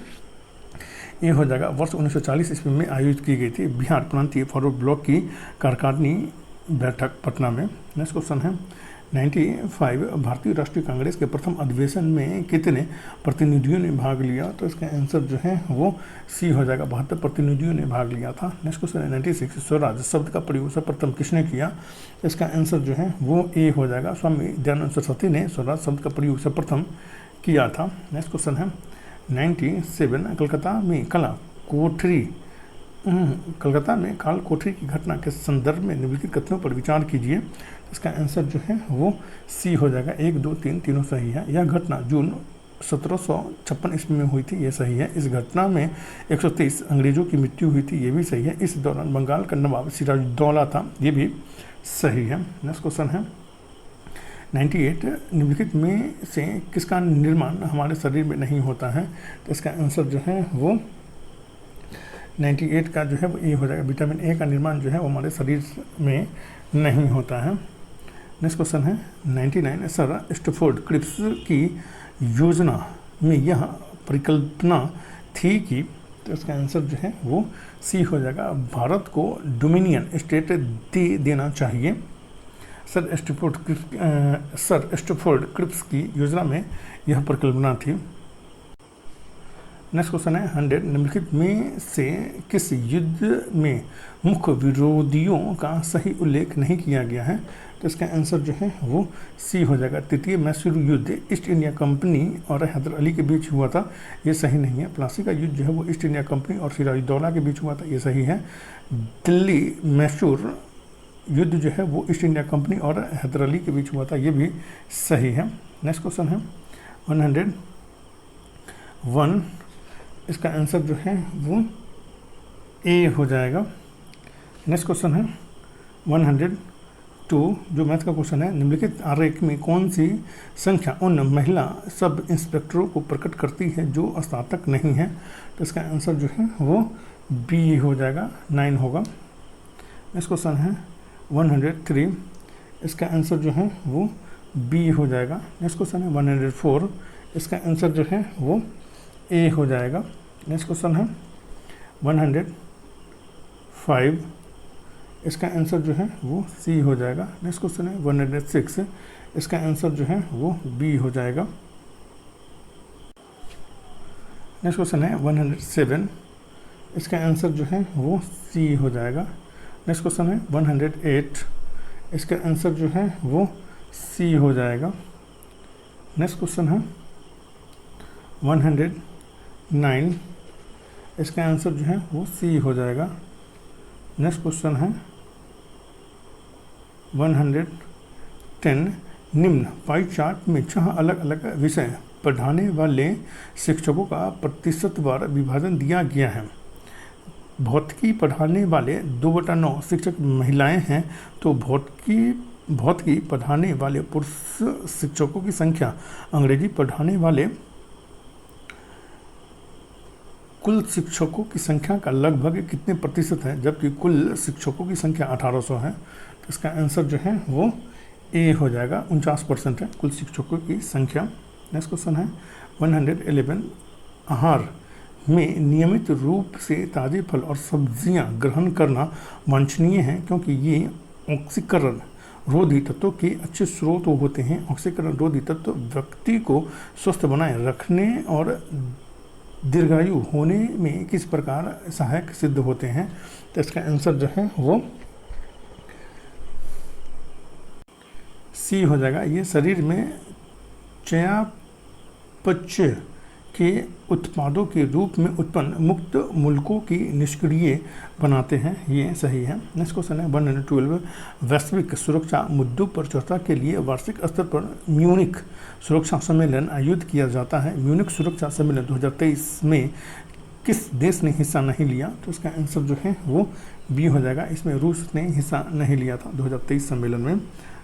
ये हो जाएगा, वर्ष 1940 ईस्वी में आयोजित की गई थी बिहार प्रांतीय फॉरवर्ड ब्लॉक की कार्यकारिणी बैठक पटना में। नेक्स्ट क्वेश्चन है 95, भारतीय राष्ट्रीय कांग्रेस के प्रथम अधिवेशन में कितने प्रतिनिधियों ने भाग लिया? तो इसका आंसर जो है वो सी हो जाएगा, 72 प्रतिनिधियों ने भाग लिया था। नेक्स्ट क्वेश्चन है 96, स्वराज शब्द का प्रयोग सर्वप्रथम किसने किया? इसका आंसर जो है वो ए हो जाएगा, स्वामी दयानंद सरस्वती ने स्वराज शब्द का प्रयोग सर्वप्रथम किया था। नेक्स्ट क्वेश्चन है 97, कलकत्ता में काल कोठरी की घटना के संदर्भ में निम्नलिखित कथनों पर विचार कीजिए। इसका आंसर जो है वो सी हो जाएगा, 1, 2, 3 तीनों सही है। यह घटना जून 1756 ईस्वी में हुई थी, ये सही है। इस घटना में 130 अंग्रेजों की मृत्यु हुई थी, ये भी सही है। इस दौरान बंगाल का नवाब सिराजुद्दौला था, ये भी सही है। नेक्स्ट क्वेश्चन है 98, निम्नलिखित में से किसका निर्माण हमारे शरीर में नहीं होता है? तो इसका आंसर जो है वो 98 का जो है वो ए हो जाएगा, विटामिन ए का निर्माण जो है वो हमारे शरीर में नहीं होता है। नेक्स्ट क्वेश्चन है 99, सर स्टैफोर्ड क्रिप्स की योजना में यह परिकल्पना थी कि? तो इसका आंसर जो है वो सी हो जाएगा, भारत को डोमिनियन स्टेट दे देना चाहिए। सर स्टैफोर्ड क्रिप्स की योजना में यह परिकल्पना थी। नेक्स्ट क्वेश्चन है 100, निम्नलिखित में से किस युद्ध में मुख्य विरोधियों का सही उल्लेख नहीं किया गया है? तो इसका आंसर जो है वो सी हो जाएगा, तृतीय मैसूर युद्ध ईस्ट इंडिया कंपनी और हैदर अली के बीच हुआ था, ये सही नहीं है। प्लासी का युद्ध जो है वो ईस्ट इंडिया कंपनी और सिराजुद्दौला के बीच हुआ था, ये सही है। दिल्ली मैसूर युद्ध जो है वो ईस्ट इंडिया कंपनी और हैदर अली के बीच हुआ था, ये भी सही है। नेक्स्ट क्वेश्चन है 101, इसका आंसर जो है वो ए हो जाएगा। नेक्स्ट क्वेश्चन है 102, जो मैथ का क्वेश्चन है, निम्नलिखित आरेख में कौन सी संख्या उन महिला सब इंस्पेक्टरों को प्रकट करती है जो स्नातक नहीं है? तो इसका आंसर जो है वो बी हो जाएगा, 9 होगा। नेक्स्ट क्वेश्चन है 103, इसका आंसर जो है वो बी हो जाएगा। नेक्स्ट क्वेश्चन है 104, इसका आंसर जो है वो ए हो जाएगा। नेक्स्ट क्वेश्चन है 105, इसका आंसर जो है वो सी हो जाएगा। नेक्स्ट क्वेश्चन है 106, इसका आंसर जो है वो बी हो जाएगा। नेक्स्ट क्वेश्चन है 107, इसका आंसर जो है वो सी हो जाएगा। नेक्स्ट क्वेश्चन है 108, इसका आंसर जो है वो सी हो जाएगा। नेक्स्ट क्वेश्चन है 109, इसका आंसर जो है वो सी हो जाएगा। नेक्स्ट क्वेश्चन है 110, निम्न पाई चार्ट में 6 अलग अलग विषय पढ़ाने वाले शिक्षकों का प्रतिशतवार विभाजन दिया गया है। भौतिकी पढ़ाने वाले 2/9 शिक्षक महिलाएं हैं, तो भौतिकी पढ़ाने वाले पुरुष शिक्षकों की संख्या अंग्रेजी पढ़ाने वाले कुल शिक्षकों की संख्या का लगभग कितने प्रतिशत है, जबकि कुल शिक्षकों की संख्या 1800 है। तो इसका आंसर जो है वो ए हो जाएगा, 49% है कुल शिक्षकों की संख्या। नेक्स्ट क्वेश्चन है 111, आहार में नियमित रूप से ताज़े फल और सब्जियां ग्रहण करना वांछनीय है, क्योंकि ये ऑक्सीकरण रोधी तत्वों के अच्छे स्रोत होते हैं। ऑक्सीकरण रोधी तत्व व्यक्ति को स्वस्थ बनाए रखने और दीर्घायु होने में किस प्रकार सहायक सिद्ध होते हैं? तो इसका आंसर जो है वो सी हो जाएगा। ये शरीर में चयापचय के उत्पादों के रूप में उत्पन्न मुक्त मूलकों की निष्क्रिय बनाते हैं, ये सही है। नेक्स्ट क्वेश्चन है 112, वैश्विक सुरक्षा मुद्दों पर चर्चा के लिए वार्षिक स्तर पर म्यूनिख सुरक्षा सम्मेलन आयोजित किया जाता है। म्यूनिख सुरक्षा सम्मेलन 2023 में किस देश ने हिस्सा नहीं लिया? तो इसका आंसर जो है वो बी हो जाएगा, इसमें रूस ने हिस्सा नहीं लिया था 2023 सम्मेलन में।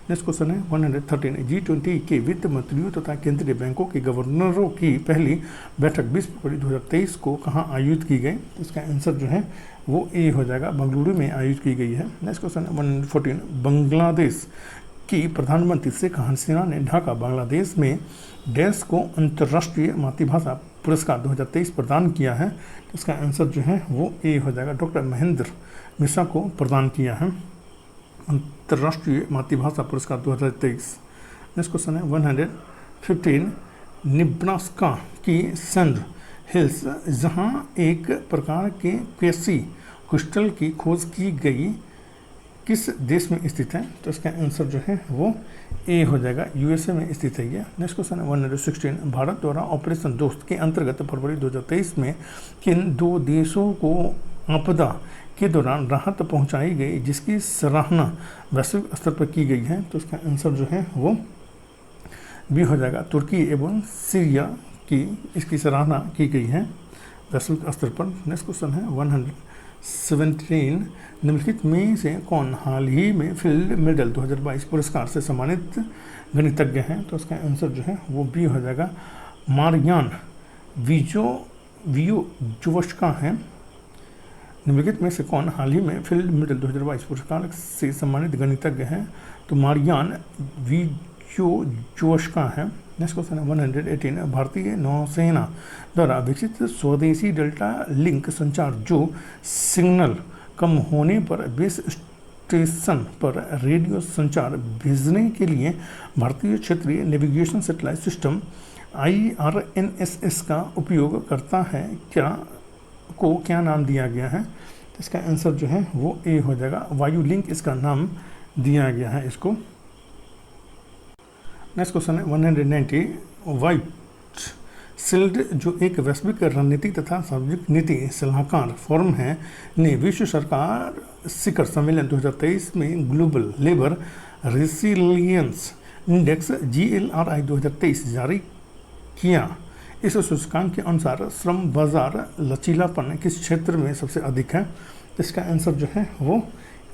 नेक्स्ट क्वेश्चन है 113, G20 के वित्त मंत्रियों तथा केंद्रीय बैंकों के गवर्नरों की पहली बैठक 20 फरवरी 2023 को कहाँ आयोजित की गई? तो इसका आंसर जो है वो ए हो जाएगा, बेंगलुरु में आयोजित की गई है। नेक्स्ट क्वेश्चन है 114, बांग्लादेश की प्रधानमंत्री शेख हसीना ने ढाका बांग्लादेश में देश को अंतर्राष्ट्रीय मातृभाषा पुरस्कार 2023 प्रदान किया है। तो इसका आंसर जो है वो ए हो जाएगा, डॉक्टर महेंद्र मिश्रा को प्रदान किया है अंतर्राष्ट्रीय मातृभाषा पुरस्कार 2023। नेक्स्ट क्वेश्चन है 115, निब्रास्का की सैंड हिल्स जहां एक प्रकार के कैसी क्रिस्टल की खोज की गई किस देश में स्थित है? तो इसका आंसर जो है वो ए हो जाएगा, यूएसए में स्थित है ये। नेक्स्ट क्वेश्चन है 116, भारत द्वारा ऑपरेशन दोस्त के अंतर्गत फरवरी 2023 में किन दो देशों को आपदा के दौरान राहत पहुंचाई गई जिसकी सराहना वैश्विक स्तर पर की गई है? तो इसका आंसर जो है वो बी हो जाएगा, तुर्की एवं सीरिया की इसकी सराहना की गई है वैश्विक स्तर पर। नेक्स्ट क्वेश्चन है 117, निम्नलिखित में से कौन हाल ही में फील्ड मेडल 2022 पुरस्कार से सम्मानित गणितज्ञ हैं? तो इसका आंसर जो है वो बी हो जाएगा, मारियान वियोजोवस्का है। निम्नलिखित में से कौन हाल ही में फील्ड मेडल 2022 पुरस्कार से सम्मानित गणितज्ञ हैं? तो मारियान वियोजोवस्का है। नेक्स्ट क्वेश्चन है 118, भारतीय नौसेना द्वारा विकसित स्वदेशी डेल्टा लिंक संचार जो सिग्नल कम होने पर बेस स्टेशन पर रेडियो संचार भेजने के लिए भारतीय क्षेत्रीय नेविगेशन सैटेलाइट सिस्टम IRNSS का उपयोग करता है क्या नाम दिया गया है? तो इसका आंसर जो है वो ए हो जाएगा, वायु लिंक इसका नाम दिया गया है इसको। नेक्स्ट क्वेश्चन है 190, वाइट शील्ड जो एक वैश्विक रणनीति तथा सार्वजनिक नीति सलाहकार फोरम है ने विश्व सरकार शिखर सम्मेलन 2023 में global labour resilience index GLRI 2023 जारी किया। इस सूचकांक के अनुसार श्रम बाजार लचीलापन किस क्षेत्र में सबसे अधिक है? इसका आंसर जो है वो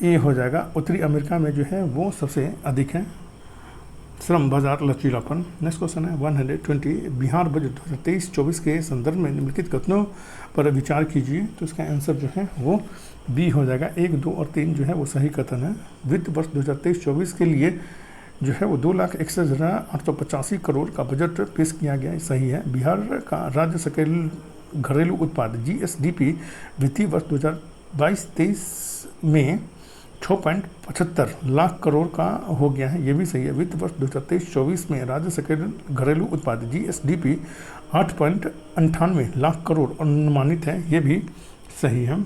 ए हो जाएगा, उत्तरी अमेरिका में जो है वो सबसे अधिक है श्रम बाजार लचीलापन। नेक्स्ट क्वेश्चन है 120, बिहार बजट 2023-24 के संदर्भ में निम्नलिखित कथनों पर विचार कीजिए। तो इसका आंसर जो है वो बी हो जाएगा, 1, 2 और 3 जो है वो सही कथन है। वित्त वर्ष 2023-24 के लिए जो है वो 2,61,885 करोड़ का बजट पेश किया गया, सही है। बिहार का राज्य सकल घरेलू उत्पाद GSDP वित्तीय वर्ष 2022-23 में 6.75 लाख करोड़ का हो गया है, ये भी सही है। वित्त वर्ष 2023-24 में राज्य सकल घरेलू उत्पाद GSDP 8.98 लाख करोड़ अनुमानित है, ये भी सही है।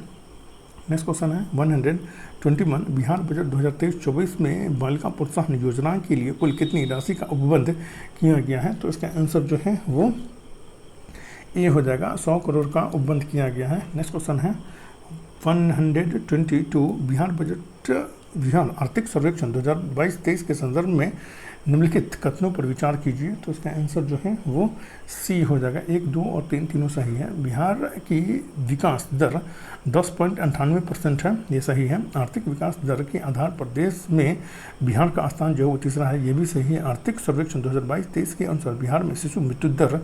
नेक्स्ट क्वेश्चन है 121, बिहार बजट 2023-24 में बालिका प्रोत्साहन योजना के लिए कुल कितनी राशि का उपबंध किया गया है? तो इसका आंसर जो है वो ए हो जाएगा, 100 करोड़ का उपबंध किया गया है। नेक्स्ट क्वेश्चन है 122, बिहार आर्थिक सर्वेक्षण 2022-23 के संदर्भ में निम्नलिखित कथनों पर विचार कीजिए। तो इसका आंसर जो है वो सी हो जाएगा, 1, 2 और 3 तीनों सही है। बिहार की विकास दर 10.98% है, ये सही है। आर्थिक विकास दर के आधार पर देश में बिहार का स्थान जो है वो तीसरा है, ये भी सही है। आर्थिक सर्वेक्षण 2022-23 के अनुसार बिहार में शिशु मृत्यु दर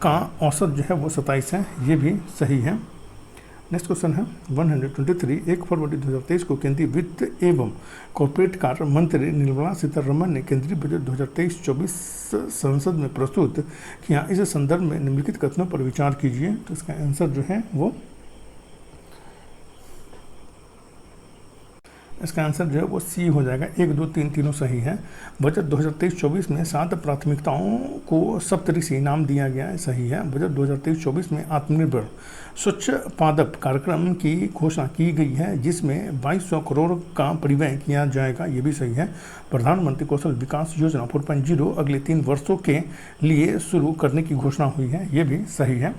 का औसत जो है वो 27 है, ये भी सही है। नेक्स्ट क्वेश्चन है 123, 1 फरवरी 2023 को केंद्रीय वित्त एवं कॉर्पोरेट कार्य मंत्री निर्मला सीतारमण ने केंद्रीय बजट 2023-24 संसद में प्रस्तुत किया। इस संदर्भ में निम्नलिखित कथनों पर विचार कीजिए। तो इसका आंसर जो है वो इसका आंसर जो है वो सी हो जाएगा, 1, 2, 3 तीनों सही है। बजट 2023-24 में 7 प्राथमिकताओं को सप्तऋषि नाम दिया गया है, सही है। बजट 2023-24 में आत्मनिर्भर स्वच्छ पादप कार्यक्रम की घोषणा की गई है जिसमें 2200 करोड़ का परिव्यय किया जाएगा, ये भी सही है। प्रधानमंत्री कौशल विकास योजना 4.0 अगले 3 वर्षों के लिए शुरू करने की घोषणा हुई है, ये भी सही है।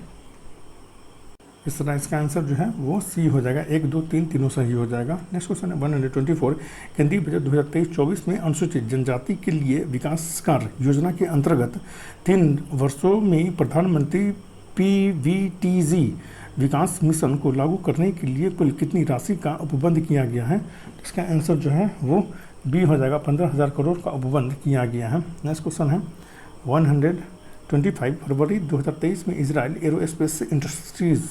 इस तरह इसका आंसर जो है वो सी हो जाएगा, 1, 2, 3 तीनों सही हो जाएगा। नेक्स्ट क्वेश्चन है 124, केंद्रीय बजट 2023-24 में अनुसूचित जनजाति के लिए विकास कार्य योजना के अंतर्गत 3 वर्षों में प्रधानमंत्री PVTG विकास मिशन को लागू करने के लिए कुल कितनी राशि का उपबंध किया गया है? इसका आंसर जो है वो बी हो जाएगा 15,000 करोड़ का उपबंध किया गया है। नेक्स्ट क्वेश्चन है 125 फरवरी 2023 में इजराइल एरोस्पेस इंडस्ट्रीज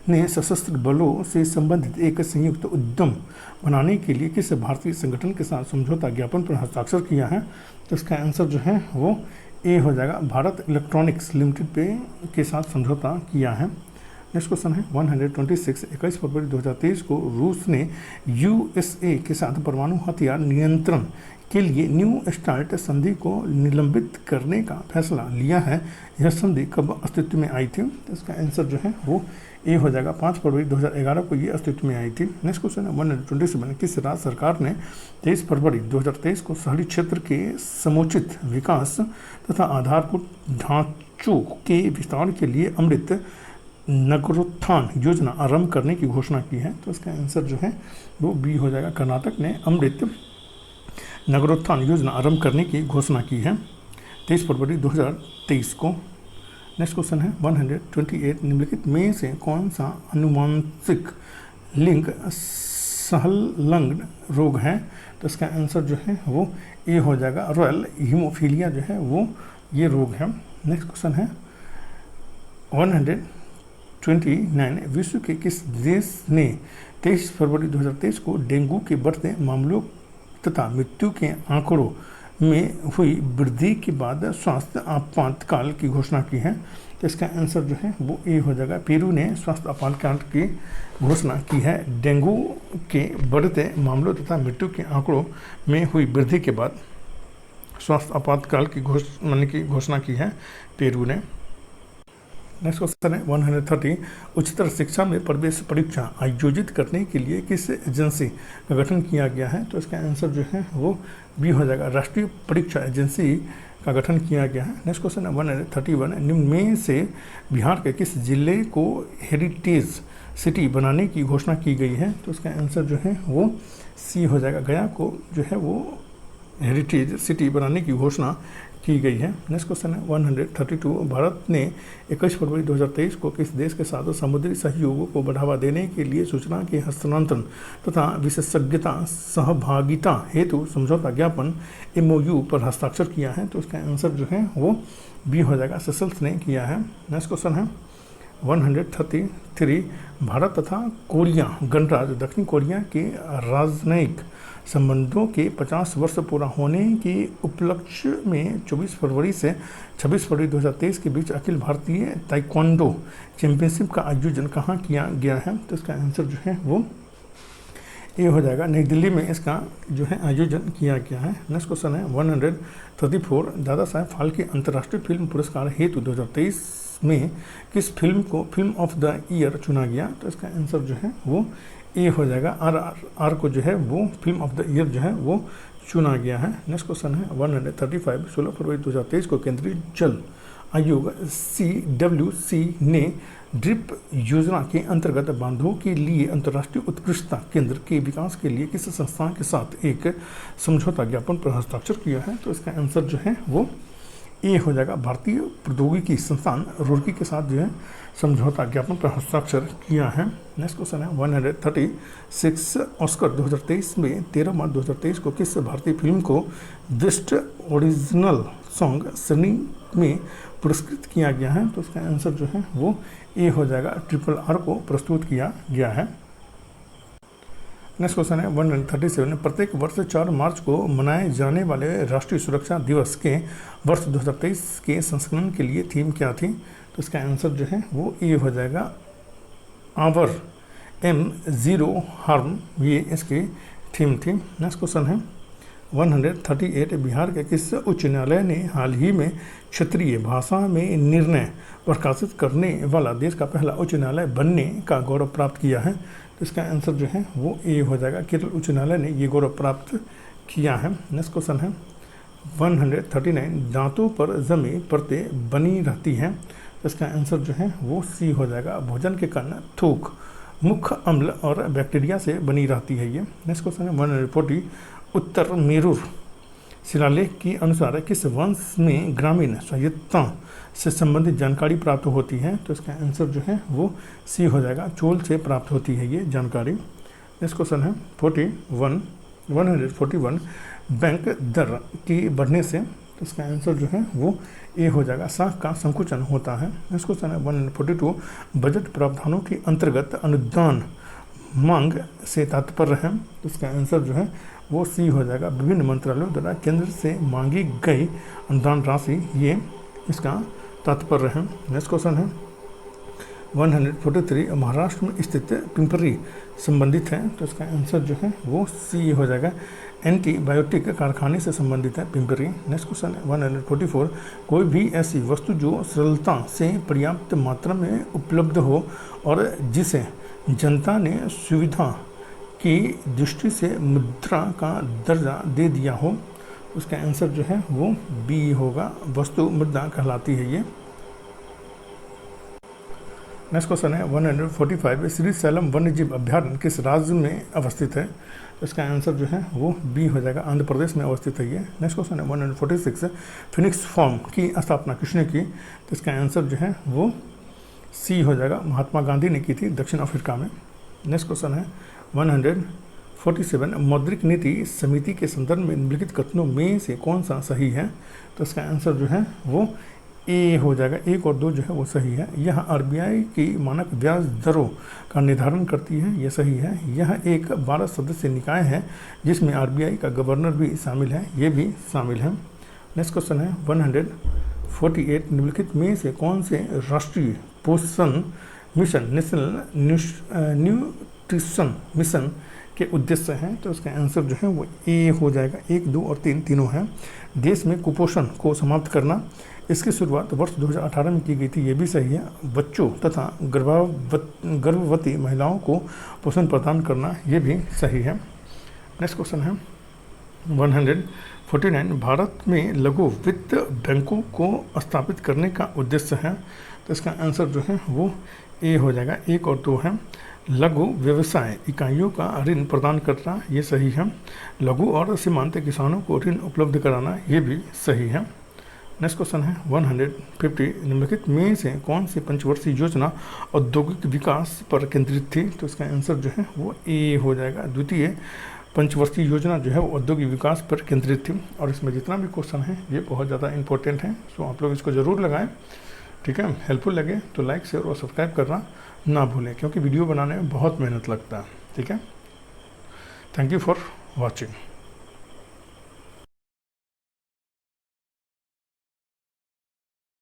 ने सशस्त्र बलों से संबंधित एक संयुक्त उद्यम बनाने के लिए किस भारतीय संगठन के साथ समझौता ज्ञापन पर हस्ताक्षर किया है? तो इसका आंसर जो है वो ए हो जाएगा, भारत इलेक्ट्रॉनिक्स लिमिटेड पे के साथ समझौता किया है। नेक्स्ट क्वेश्चन है 126 21 फरवरी 2023 को रूस ने यूएसए के साथ परमाणु हथियार नियंत्रण के लिए न्यू स्टार्ट संधि को निलंबित करने का फैसला लिया है। यह संधि कब अस्तित्व में आई थी? तो इसका आंसर जो है वो ए हो जाएगा, 5 फरवरी 2011 को ये अस्तित्व में आई थी। नेक्स्ट क्वेश्चन है 127 किस राज्य सरकार ने 23 फरवरी 2023 को शहरी क्षेत्र के समुचित विकास तथा आधारभूत ढांचों के विस्तार के लिए अमृत नगरोत्थान योजना आरंभ करने की घोषणा की है? तो इसका आंसर जो है वो बी हो जाएगा, कर्नाटक ने अमृत नगरोत्थान योजना आरंभ करने की घोषणा की है 23 फरवरी 2023 को। नेक्स्ट क्वेश्चन है 128 निम्नलिखित में से कौन सा अनुवांशिक लिंग संलग्न रोग है? तो इसका आंसर जो है वो ए हो जाएगा, रॉयल हीमोफीलिया जो है वो ये रोग है। नेक्स्ट क्वेश्चन है 129 विश्व के किस देश ने 23 फरवरी 2023 को डेंगू के बढ़ते मामलों तथा मृत्यु के आंकड़ों में हुई वृद्धि के बाद स्वास्थ्य आपातकाल की घोषणा की है? तो इसका आंसर जो है वो ए हो जाएगा, पेरू ने स्वास्थ्य आपातकाल की घोषणा की है डेंगू के बढ़ते मामलों तथा मृत्यु के आंकड़ों में हुई वृद्धि के बाद स्वास्थ्य आपातकाल की घोषणा की है पेरू ने। नेक्स्ट क्वेश्चन है 130 उच्चतर शिक्षा में प्रवेश परीक्षा आयोजित करने के लिए किस एजेंसी का गठन किया गया है? तो इसका आंसर जो है वो बी हो जाएगा, राष्ट्रीय परीक्षा एजेंसी का गठन किया गया है। नेक्स्ट क्वेश्चन है 131 निम्न में से बिहार के किस जिले को हेरिटेज सिटी बनाने की घोषणा की गई है? तो इसका आंसर जो है वो सी हो जाएगा, गया को जो है वो हेरिटेज सिटी बनाने की घोषणा की गई है। नेक्स्ट क्वेश्चन है 132 भारत ने 21 फरवरी 2023 को किस देश के साथ समुद्री सहयोग को बढ़ावा देने के लिए सूचना के हस्तांतरण तथा विशेषज्ञता सहभागिता हेतु समझौता ज्ञापन MOU पर हस्ताक्षर किया है? तो इसका आंसर जो है वो बी हो जाएगा, सेशल्स ने किया है। नेक्स्ट क्वेश्चन है 133 भारत तथा कोरिया गणराज्य दक्षिण कोरिया के राजनयिक संबंधों के 50 वर्ष पूरा होने के उपलक्ष्य में 24 फरवरी से 26 फरवरी 2023 के बीच अखिल भारतीय ताइक्वांडो चैंपियनशिप का आयोजन कहाँ किया गया है? तो इसका आंसर जो है वो ए हो जाएगा, नई दिल्ली में इसका जो है आयोजन किया गया है। नेक्स्ट क्वेश्चन है 134 दादा साहेब फाल्के अंतर्राष्ट्रीय फिल्म पुरस्कार हेतु 2023 में किस फिल्म को फिल्म ऑफ द ईयर चुना गया? तो इसका आंसर जो है वो ए हो जाएगा, आर को जो है वो फिल्म ऑफ द ईयर जो है वो चुना गया है। नेक्स्ट क्वेश्चन है 135 16 फरवरी 2023 को केंद्रीय जल आयोग CWC ने ड्रिप योजना के अंतर्गत बांधों के लिए अंतर्राष्ट्रीय उत्कृष्टता केंद्र के विकास के लिए किस संस्था के साथ एक समझौता ज्ञापन पर हस्ताक्षर किया है? तो इसका आंसर जो है वो ए हो जाएगा, भारतीय प्रौद्योगिकी संस्थान रुड़की के साथ जो है समझौता ज्ञापन पर हस्ताक्षर किया है। नेक्स्ट क्वेश्चन है 136 ऑस्कर 2023 में 13 मार्च 2023 को किस भारतीय फिल्म को बेस्ट ओरिजिनल सॉन्ग श्रेणी में पुरस्कृत किया गया है? तो इसका आंसर जो है वो ए हो जाएगा, RRR को प्रस्तुत किया गया है। नेक्स्ट क्वेश्चन है 137 प्रत्येक वर्ष 4 मार्च को मनाए जाने वाले राष्ट्रीय सुरक्षा दिवस के वर्ष 2023 के संस्करण के लिए थीम क्या थी? तो इसका आंसर जो है वो ए हो जाएगा, आवर M0 हार्म, ये इसकी थीम थी। नेक्स्ट क्वेश्चन है 138 बिहार के किस उच्च न्यायालय ने हाल ही में क्षेत्रीय भाषा में निर्णय प्रकाशित करने वाला देश का पहला उच्च न्यायालय बनने का गौरव प्राप्त किया है? तो इसका आंसर जो है वो ए हो जाएगा, केरल उच्च न्यायालय ने ये गौरव प्राप्त किया है। नेक्स्ट क्वेश्चन है 139 दांतों पर जमी परतें बनी रहती हैं? तो इसका आंसर जो है वो सी हो जाएगा, भोजन के कण, थूक, मुख्य अम्ल और बैक्टीरिया से बनी रहती है ये। नेक्स्ट क्वेश्चन है 140 उत्तर मेरूर शिलालेख के अनुसार किस वंश में ग्रामीण स्वायत्तता से संबंधित जानकारी प्राप्त होती है? तो इसका आंसर जो है वो सी हो जाएगा, चोल से प्राप्त होती है ये जानकारी। नेक्स्ट क्वेश्चन है 141 बैंक दर की बढ़ने से, तो इसका आंसर जो है वो ए हो जाएगा, साख का संकुचन होता है। नेक्स्ट क्वेश्चन है 142, बजट प्रावधानों के अंतर्गत अनुदान मांग से तात्पर्य है, तो इसका आंसर जो है वो सी हो जाएगा, विभिन्न मंत्रालयों द्वारा केंद्र से मांगी गई अनुदान राशि, ये इसका तात्पर्य है। नेक्स्ट क्वेश्चन है 143, महाराष्ट्र में स्थित पिंपरी संबंधित है, तो इसका आंसर जो है वो सी हो जाएगा, एंटीबायोटिक कारखाने से संबंधित है पिंपरी। नेक्स्ट क्वेश्चन है 144, कोई भी ऐसी वस्तु जो सरलता से पर्याप्त मात्रा में उपलब्ध हो और जिसे जनता ने सुविधा की दृष्टि से मुद्रा का दर्जा दे दिया हो, उसका आंसर जो है वो बी होगा, वस्तु मुद्रा कहलाती है ये। नेक्स्ट क्वेश्चन है 145, श्री सैलम वन्यजीव अभ्यारण्य किस राज्य में अवस्थित है, तो इसका आंसर जो है वो बी हो जाएगा, आंध्र प्रदेश में अवस्थित है ये। नेक्स्ट क्वेश्चन है 146, फिनिक्स फॉर्म की स्थापना किसने की, तो इसका आंसर जो है वो सी हो जाएगा, महात्मा गांधी ने की थी दक्षिण अफ्रीका में। नेक्स्ट क्वेश्चन है 147, मौद्रिक नीति समिति के संदर्भ में निम्नलिखित कथनों में से कौन सा सही है, तो इसका आंसर जो है वो ए हो जाएगा, 1 और 2 जो है वो सही है। यह आरबीआई की मानक ब्याज दरों का निर्धारण करती है, ये सही है। यह एक 12 सदस्य निकाय है जिसमें आरबीआई का गवर्नर भी शामिल है, ये भी शामिल है। नेक्स्ट क्वेश्चन है 148, निम्नलिखित में से कौन से राष्ट्रीय पोषण मिशन, नेशनल न्यूट्रिशन मिशन के उद्देश्य हैं, तो इसका आंसर जो है वो ए हो जाएगा, 1, 2 और 3 तीनों हैं। देश में कुपोषण को समाप्त करना, इसकी शुरुआत वर्ष 2018 में की गई थी, ये भी सही है। बच्चों तथा गर्भवती महिलाओं को पोषण प्रदान करना, ये भी सही है। नेक्स्ट क्वेश्चन है 149, भारत में लघु वित्त बैंकों को स्थापित करने का उद्देश्य है, तो इसका आंसर जो है वो ए हो जाएगा, 1 और 2 है। लघु व्यवसाय इकाइयों का ऋण प्रदान करना, ये सही है। लघु और सीमांत किसानों को ऋण उपलब्ध कराना, ये भी सही है। नेक्स्ट क्वेश्चन है 150, निम्नलिखित में से कौन सी पंचवर्षीय योजना औद्योगिक विकास पर केंद्रित थी, तो इसका आंसर जो है वो ए हो जाएगा, द्वितीय पंचवर्षीय योजना जो है वो औद्योगिक विकास पर केंद्रित थी। और इसमें जितना भी क्वेश्चन है ये बहुत ज़्यादा इंपॉर्टेंट है, सो आप लोग इसको ज़रूर लगाएं, ठीक है। हेल्पफुल लगे तो लाइक, शेयर और सब्सक्राइब करना ना भूलें, क्योंकि वीडियो बनाने में बहुत मेहनत लगता है, ठीक है। Thank you for watching.